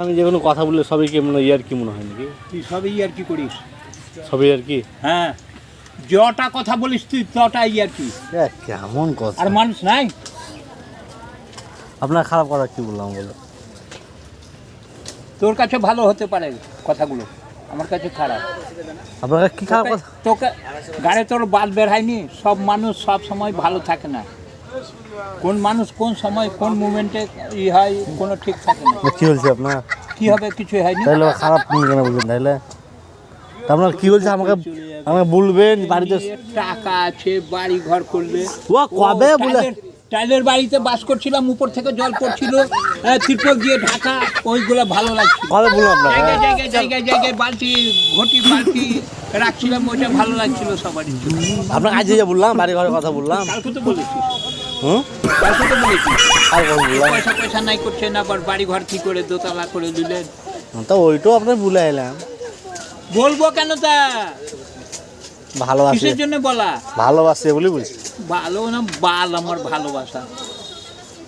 আমি যে কোনো কথা বললে সবই কি মনে ইয়ার কি মনে হয় নাকি? তুই সবই আর কি করিস? সবই আর কি? হ্যাঁ, যটা কথা বলিস তুই তটাই আর কি। কেমন কথা! আর মানুষ নাই। আপনার খারাপ কথা কি বললাম বলো? তোর কাছে ভালো হতে পারে কথাগুলো, আমার কাছে খারাপ। আপনার কাছে কি খারাপ কথা? তোকে গাড়ি তোর বাদ বের হয়নি। সব মানুষ সব সময় ভালো থাকে না। কোন মানুষ কোন সময় কোন মুমেন্টে হয় কোনো ঠিক থাকে না। কি বলছে আপনার? কি হবে কিছুই হয়নি। তাইলে খারাপ কেন বলছেন তাইলে? আপনার কি বলছে আমাকে আমাকে বলবেন বাড়িতে টাকা আছে, বাড়ি ঘর করলে। ও কবে বলে? টাইলের বাড়িতে বাস করছিলাম, উপর থেকে জল পড়ছিল, ত্রিপল দিয়ে ঢাকা, ওইগুলো ভালো লাগছিল। কবে বললাম আপনাকে? জায়গায় জায়গায় জায়গায় জায়গায় বালতি ঘটি বালতি রাখছিলাম, ওইটা ভালো লাগছিল সবারই। আপনাকে আজ যে বললাম বাড়ি ঘরের কথা বললাম। কালকে তো বলেছিস, হুম? কালকে তো বলেছিস আর কথা বললাম পয়সা পয়সা নাই করছেন, আবার বাড়ি ঘর কি করে দোতলা করে দিলেন। তো ওইটাও আপনার ভুলে এলাম। বলবো কেন তা? ভালোবাসে, কিসের জন্য বলা? ভালোবাসে বলে বলছি। ভালো না বাল আমার ভালোবাসা।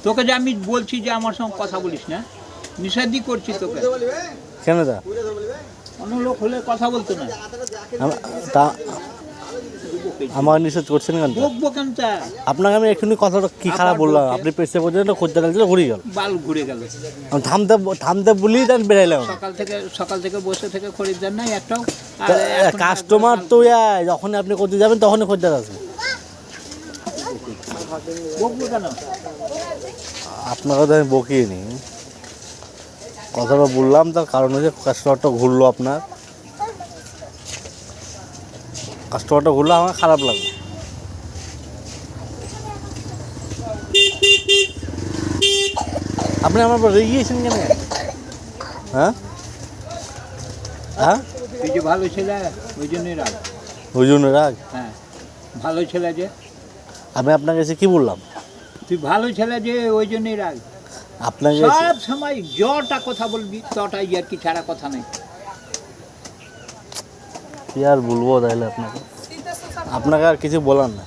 তোকে যে আমি বলছি যে আমার সঙ্গে কথা বলিস না, নিষেধই করছি তোকে। কেন তা? অন্য লোক হলে কথা বলতো না। তা আমার নিষেধ করছেন কেন? বকবো কেন তা? আপনাকে আমি এক্ষুনি কথাটা কি খারাপ বললাম, আপনি পেছে পর্যন্ত খোঁজতে গেছিল ঘুরে গেল। বাল ঘুরে গেল। আমি থামতে বলি তাই বেরাইলাম। সকাল থেকে বসে থেকে খরিদ্দার নাই একটাও। কাস্টমার তো যখন আপনি করতে যাবেন তখনই খোঁজতে আসবে। বকবো কেন? আপনাকে তো আমি বকিয়ে নি, কথাটা বললাম তার কারণ হচ্ছে কাস্টমারটা ঘুরলো, আপনার কাস্টমারটা ঘুরলো আমার খারাপ লাগবে। আপনি আমার রেগে গিয়েছেন কেন? হ্যাঁ হ্যাঁ, তুই যে ভালো ছেলে ওই জন্যই রাগ। ওই জন্য রাগ? হ্যাঁ, ভালো ছেলে যে। আমি আপনাকে এসে কি বললাম? তুই ভালো ছেলে যে ওই জন্যই রাগ। আপনাকে সব সময় যটা কথা বলবি তটাই আর কি, ছাড়া কথা নেই। কি আর বলবো তাহলে আপনাকে? আপনাকে আর কিছু বলার না।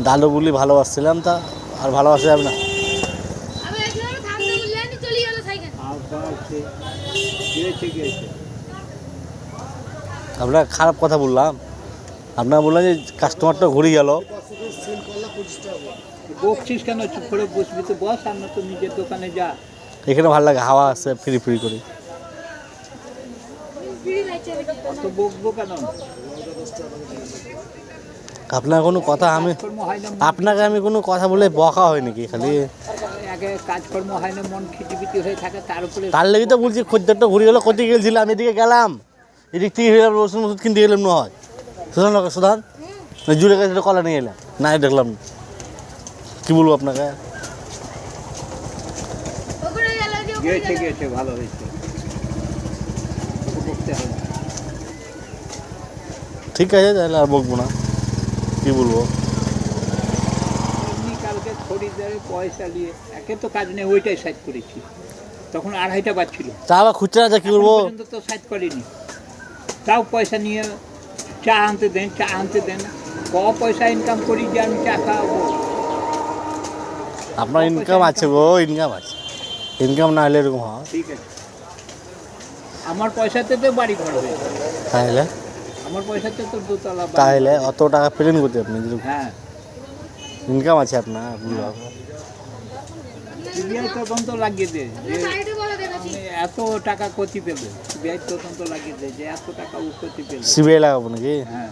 ডালো বলি ভালোবাসছিলাম, তা আর ভালোবাসা যাবে না। আপনার খারাপ কথা বললাম, আপনার বললাম যে কাস্টমারটা ঘুরে গেল। বকছিস কেন? চুপ করে বসবি তো বস, আর না তো নিজের দোকানে যা। এখানে ভালো লাগে, হাওয়া আছে, ফ্রি ফ্রি করে। অত বকবো কেন? আপনার কোনো কথা আমি কাজকর্ম হয় না, আপনাকে আমি কোনো কথা বলে বকা হয় নাকি? খালি আগে কাজকর্ম হয় না, মন খিটিপিটি হয়ে থাকে, তার উপরে তার লেগে তো বলছি খদ্দেরটা ঘুরে গেলো। কোথায় গেছিলাম? এদিকে গেলাম, এদিক থেকে ওষুধ ওষুধ কিনতে গেলাম না হয় সুধান সুধান জুড়ে গেছে, কলা নিয়ে এলাম না, দেখলাম না। কী বলবো আপনাকে? গিয়েছে ভালো হয়েছে, বকতে হবে না। ঠিক আছে তাহলে আর বকবো না, কী বলবো? এমনি কালকে খরিদ্দারে পয়সা নিয়ে একে তো কাজ নেই, ওইটাই সাইড করেছি। তখন 2:30টা বাজছিল, চা আবার খুচরা আছে, কী বলবো? পর্যন্ত তো সাইড করিনি। তাও পয়সা নিয়ে চা আনতে দেন। পয়সা ইনকাম করি যে আমি চা খাওয়াবো। আপনার ইনকাম আছে গো, ইনকাম আছে। ইনকাম না হলে এরকম হয়? ঠিক আছে, আমার পয়সাতে তো বাড়ি ঘর হয়ে যাবে। তাহলে আমার পয়সাতে তো দোতলা বাড়ি। তাহলে অত টাকা পেলেন করতে আপনি? হ্যাঁ, ইনকাম আছে আপনার, বুঝলাম। সিবিআই তদন্ত লাগিয়ে দে যে আমি এত টাকা ক্ষতি পেলে। সিবিআই তদন্ত লাগিয়ে দে যে এত টাকা ও ক্ষতি পেলে। সিবিআই লাগাবো নাকি? হ্যাঁ।